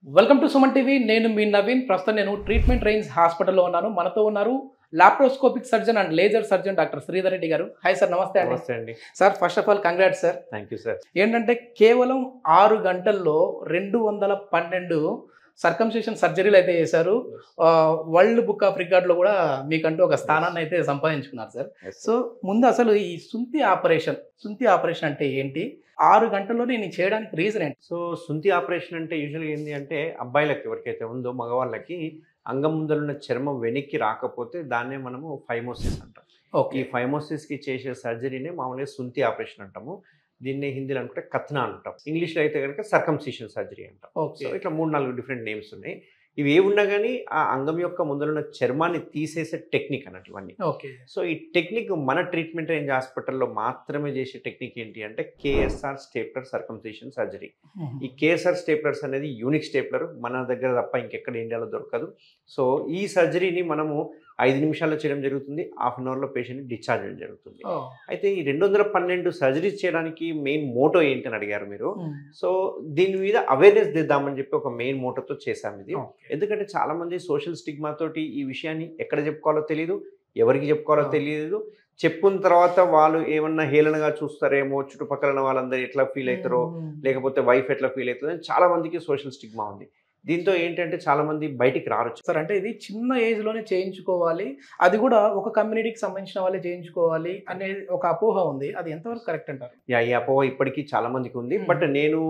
Welcome to Suman TV. నేను మీ నవీన్. ప్రస్తుతం నేను ట్రీట్మెంట్ రేంజ్ హాస్పిటల్లో ఉన్నాను. మనతో ఉన్నారు laparoscopic surgeon and laser surgeon doctor Sridhar Reddy గారు. హాయ్ సార్, నమస్తే అండి. నమస్తే అండి sir, first of all congrats sir. Thank you sir. ఏంటంటే కేవలం 6 గంటల్లో 212 సర్కంసిషన్ సర్జరీలు అయితే చేశారు. వరల్డ్ బుక్ ఆఫ్ రికార్డులో కూడా మీకంటూ ఒక స్థానాన్ని అయితే సంపాదించుకున్నారు సార్. సో ముందు అసలు ఈ సుంతి ఆపరేషన్ అంటే ఏంటి? 6 గంటల్లో నేను చేయడానికి రీజన్ ఏంటి? సో సుంతి ఆపరేషన్ అంటే యూజువల్గా ఏంటి అంటే అబ్బాయిలకి ఎవరికైతే ఉందో మగవాళ్ళకి అంగం ముందరున్న చర్మం వెనక్కి రాకపోతే దాన్నే మనము ఫైమోసిస్ అంటాం. ఈ ఫైమోసిస్కి చేసే సర్జరీనే మామూలుగా సుంతి ఆపరేషన్ అంటాము. దీన్ని హిందీలో అనుకుంటే కత్నా అంటాం. ఇంగ్లీష్లో అయితే కనుక సర్కంసిషన్ సర్జరీ అంటాం. సో ఇట్లా 3-4 డిఫరెంట్ నేమ్స్ ఉన్నాయి. ఇవి ఏ ఉన్నా కానీ ఆ అంగం యొక్క ముందరున్న చర్మాన్ని తీసేసే టెక్నిక్ అన్నట్టు ఇవన్నీ. సో ఈ టెక్నిక్ మన ట్రీట్మెంట్ రేంజ్ హాస్పిటల్లో మాత్రమే చేసే టెక్నిక్ ఏంటి అంటే కేఎస్ఆర్ స్టేప్లర్ సర్కంసిషన్ సర్జరీ. ఈ కేఎస్ఆర్ స్టేప్లర్స్ అనేది యూనిక్ స్టేప్లర్, మన దగ్గర తప్ప ఇంకెక్కడ ఇండియాలో దొరకదు. సో ఈ సర్జరీని మనము 5 నిమిషాల్లో చేయడం జరుగుతుంది. హాఫ్ అన్ అవర్లో పేషెంట్ని డిశ్చార్జ్ చేయడం జరుగుతుంది. అయితే ఈ 212 సర్జరీస్ చేయడానికి మెయిన్ మోటో ఏంటని అడిగారు మీరు. సో దీని మీద అవేర్నెస్ తెద్దామని చెప్పి ఒక మెయిన్ మోటోతో చేశాము ఇది. ఎందుకంటే చాలా మంది సోషల్ స్టిగ్మా తోటి ఈ విషయాన్ని ఎక్కడ చెప్పుకోవాలో తెలియదు, ఎవరికి చెప్పుకోవాలో తెలియదు. చెప్పిన తర్వాత వాళ్ళు ఏమన్నా హేళనగా చూస్తారేమో, చుట్టుపక్కల వాళ్ళందరూ ఎట్లా ఫీల్ అవుతారో, లేకపోతే వైఫ్ ఎట్లా ఫీల్ అవుతుందో చాలా మందికి సోషల్ స్టిగ్మా ఉంది. దీంతో ఏంటంటే చాలా మంది బయటికి రారు సార్. అంటే ఇది చిన్న ఏజ్ లోనే చేయించుకోవాలి, అది కూడా ఒక కమ్యూనిటీకి సంబంధించిన వాళ్ళే చేయించుకోవాలి అనేది ఒక అపోహ ఉంది. అది ఎంతవరకు కరెక్ట్ అంటారు? ఈ అపోహ ఇప్పటికీ చాలా మందికి ఉంది. బట్ నేను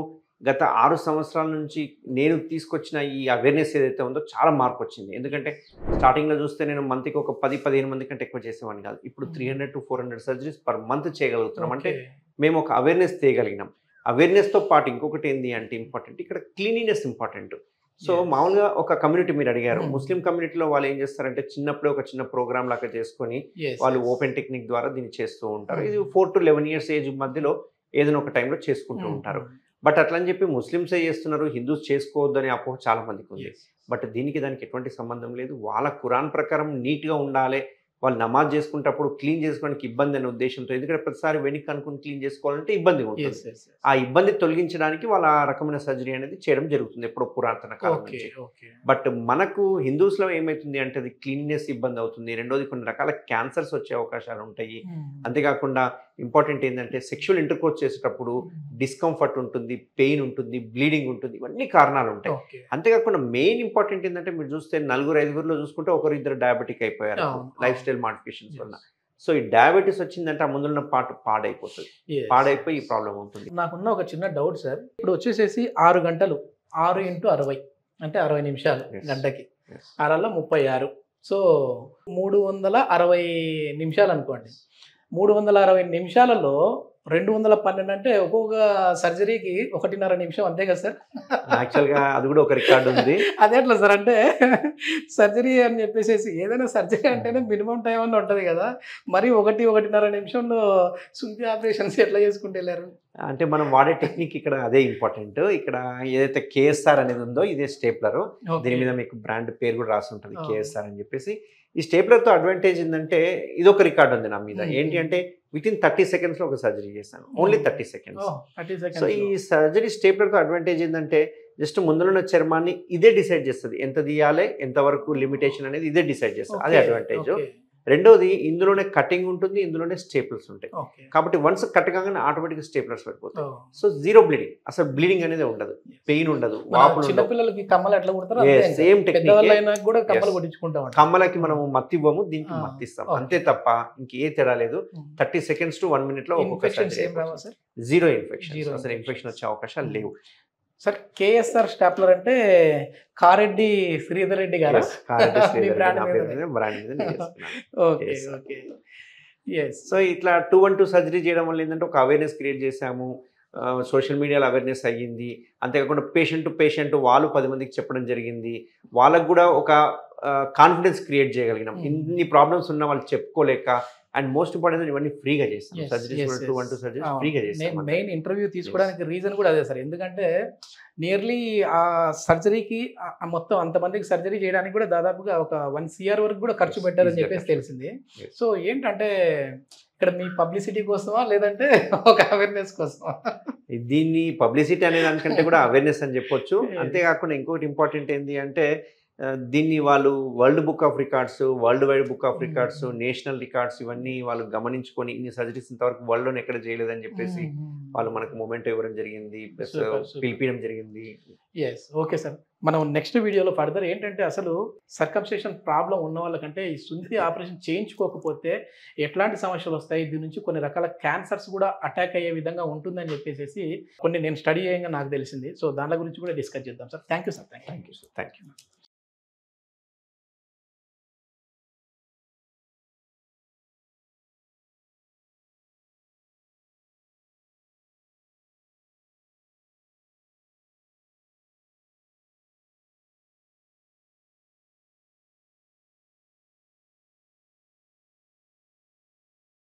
గత 6 సంవత్సరాల నుంచి నేను తీసుకొచ్చిన ఈ అవేర్నెస్ ఏదైతే ఉందో చాలా మార్పు వచ్చింది. ఎందుకంటే స్టార్టింగ్లో చూస్తే నేను మంత్కి ఒక 10-15 మంది కంటే ఎక్కువ చేసేవాడిని కాదు. ఇప్పుడు 300 to 400 సర్జరీస్ పర్ మంత్ చేయగలుగుతున్నాం. అంటే మేము ఒక అవేర్నెస్ తేయగలిగినాం. అవేర్నెస్తో పాటు ఇంకొకటి ఏంటి అంటే ఇంపార్టెంట్, ఇక్కడ క్లీనినెస్ ఇంపార్టెంట్. సో మామూలుగా ఒక కమ్యూనిటీ మీరు అడిగారు, ముస్లిం కమ్యూనిటీలో వాళ్ళు ఏం చేస్తారంటే చిన్నప్పుడే ఒక చిన్న ప్రోగ్రామ్ లాగా చేసుకొని వాళ్ళు ఓపెన్ టెక్నిక్ ద్వారా దీన్ని చేస్తూ ఉంటారు. ఇది 4 to 11 years ఏజ్ మధ్యలో ఏదైనా ఒక టైంలో చేసుకుంటూ ఉంటారు. బట్ అట్లా అని చెప్పి ముస్లిమ్సే చేస్తున్నారు, హిందూస్ చేసుకోవద్దు అనే అపోహ చాలా మందికి ఉంది. బట్ దానికి ఎటువంటి సంబంధం లేదు. వాళ్ళ ఖురాన్ ప్రకారం నీట్గా ఉండాలి, వాళ్ళు నమాజ్ చేసుకునేటప్పుడు క్లీన్ చేసుకోవడానికి ఇబ్బంది అనే ఉద్దేశంతో, ఎందుకంటే ప్రతిసారి వెనక్కి అనుకుని క్లీన్ చేసుకోవాలంటే ఇబ్బంది ఉంటుంది. ఆ ఇబ్బంది తొలగించడానికి వాళ్ళ ఆ రకమైన సర్జరీ అనేది చేయడం జరుగుతుంది ఎప్పుడో పురాతన కాలం నుంచి. బట్ మనకు హిందూస్లో ఏమవుతుంది అంటే అది క్లీన్నెస్ ఇబ్బంది అవుతుంది. రెండోది కొన్ని రకాల క్యాన్సర్స్ వచ్చే అవకాశాలు ఉంటాయి. అంతేకాకుండా ఇంపార్టెంట్ ఏంటంటే సెక్షువల్ ఇంటర్కోర్స్ చేసేటప్పుడు డిస్కంఫర్ట్ ఉంటుంది, పెయిన్ ఉంటుంది, బ్లీడింగ్ ఉంటుంది, ఇవన్నీ కారణాలు ఉంటాయి. అంతేకాకుండా మెయిన్ ఇంపార్టెంట్ ఏంటంటే మీరు చూస్తే 4-5 చూసుకుంటే 1-2 డయాబెటిక్ అయిపోయారు లైఫ్ స్టైల్ మాడిఫికేషన్స్ వల్ల. సో ఈ డయాబెటీస్ వచ్చిందంటే ఆ ముందున్న పార్ట్ పాడైపోతుంది, పాడైపోయి ఈ ప్రాబ్లం ఉంటుంది. నాకున్న ఒక చిన్న డౌట్ సార్, ఇప్పుడు వచ్చేసేసి 6 గంటలు 6 into 60 అంటే 60 నిమిషాలు గంటకి, 6 36, సో 360 నిమిషాలు అనుకోండి. 360 నిమిషాలలో 212 అంటే ఒక్కొక్క సర్జరీకి 1.5 నిమిషం, అంతే కదా సార్? యాక్చువల్గా అది కూడా ఒక రికార్డు ఉంది. అదేట్లా సార్? అంటే సర్జరీ అని చెప్పేసి ఏదైనా సర్జరీ అంటేనే మినిమం టైం అన్న ఉంటుంది కదా, మరి 1-1.5 నిమిషంలో సుంతి ఆపరేషన్స్ ఎట్లా చేసుకుంటూ వెళ్ళారు? అంటే మనం వాడే టెక్నిక్ ఇక్కడ అదే ఇంపార్టెంట్. ఇక్కడ ఏదైతే కేఎస్ఆర్ అనేది ఉందో ఇదే స్టేప్లర్. దీని మీద మీకు బ్రాండ్ పేరు కూడా రాసి ఉంటుంది, కేఎస్ఆర్ అని చెప్పేసి. ఈ స్టేప్లర్తో అడ్వాంటేజ్ ఏంటంటే ఇది ఒక రికార్డు ఉంది నా మీద. ఏంటి అంటే వితిన్ 30 seconds ఒక సర్జరీ చేస్తాను, ఓన్లీ 30 seconds. సో ఈ సర్జరీ స్టేప్లర్తో అడ్వాంటేజ్ ఏంటంటే జస్ట్ ముందున్న చర్మాన్ని ఇదే డిసైడ్ చేస్తుంది, ఎంత తీయాలి, ఎంతవరకు లిమిటేషన్ అనేది ఇదే డిసైడ్ చేస్తుంది. అదే అడ్వాంటేజ్. రెండోది ఇందులోనే కటింగ్ ఉంటుంది, ఇందులోనే స్టేప్లర్స్ ఉంటాయి. కాబట్టి వన్స్ కట్ కాగానే ఆటోమేటిక్గా స్టేప్లర్స్ పడిపోతాయి. సో జీరో బ్లీడింగ్, అసలు బ్లీడింగ్ అనేది ఉండదు, పెయిన్ ఉండదు, వాపులు చిన్నపిల్లలకి కమ్మలు ఎట్లా కొడతారు సేమ్ టెక్నిక్. కూడా కమ్మలు కొట్టించుకుంటాం. కమ్మలకి మనము మత్తి ఇవ్వము, దీనికి మత్తి ఇస్తాం, అంతే తప్ప ఇంకే తేడా లేదు. 30 seconds to 1 minute లో జీరో ఇన్ఫెక్షన్, అసలు ఇన్ఫెక్షన్ వచ్చే అవకాశాలు లేవు. సార్, కేఎస్ఆర్ స్టాప్లర్ అంటే కారెడ్డి శ్రీధర్ రెడ్డి గారు సో ఇట్లా 212 సర్జరీ చేయడం వల్ల ఏంటంటే ఒక అవేర్నెస్ క్రియేట్ చేశాము. సోషల్ మీడియాలో అవేర్నెస్ అయ్యింది. అంతేకాకుండా పేషెంట్ టు పేషెంట్ వాళ్ళు 10 మందికి చెప్పడం జరిగింది. వాళ్ళకు కూడా ఒక కాన్ఫిడెన్స్ క్రియేట్ చేయగలిగినాం. ఇన్ని ప్రాబ్లమ్స్ ఉన్నా వాళ్ళు చెప్పుకోలేక. అండ్ మోస్ట్ ఇంపార్టెంట్ ఇవన్నీ ఫ్రీగా చేస్తాం. సర్జరీస్ 212 సర్జరీస్ ఫ్రీగా చేస్తాం. మెయిన్ ఇంటర్వ్యూ తీసుకోవడానికి రీజన్ కూడా అదే సార్. ఎందుకంటే నియర్లీ ఆ సర్జరీకి మొత్తం అంతమందికి సర్జరీ చేయడానికి కూడా దాదాపుగా ఒక 1 CR వరకు కూడా ఖర్చు పెట్టారని చెప్పేసి తెలిసింది. సో ఏంటంటే ఇక్కడ మీ పబ్లిసిటీ కోసమా లేదంటే ఒక అవేర్నెస్ కోసమా? దీన్ని పబ్లిసిటీ అనే దానికంటే కూడా అవేర్నెస్ అని చెప్పొచ్చు. అంతేకాకుండా ఇంకోటి ఇంపార్టెంట్ ఏంటి అంటే దీన్ని వాళ్ళు world book of records, world wide book of records, national records ఇవన్నీ వాళ్ళు గమనించుకొని ఇన్ని సర్జరీస్ ఇంతవరకు వరల్డ్లోనే ఎక్కడ చేయలేదని చెప్పేసి వాళ్ళు మనకు మూమెంట్ ఇవ్వడం జరిగింది, ప్లస్ పిలిపించడం జరిగింది. Yes, okay sir. మనం నెక్స్ట్ వీడియోలో ఫర్దర్ ఏంటంటే అసలు సర్కంస్టేషన్ ప్రాబ్లం ఉన్న వాళ్ళకంటే ఈ సుందరి ఆపరేషన్ చేయించుకోకపోతే ఎట్లాంటి సమస్యలు వస్తాయి, దీని నుంచి కొన్ని రకాల క్యాన్సర్స్ కూడా అటాక్ అయ్యే విధంగా ఉంటుందని చెప్పేసి కొన్ని నేను స్టడీ చేయంగా నాకు తెలిసింది. సో దాని గురించి కూడా డిస్కస్ చేద్దాం sir. Thank you sir. Thank you sir. Thank you.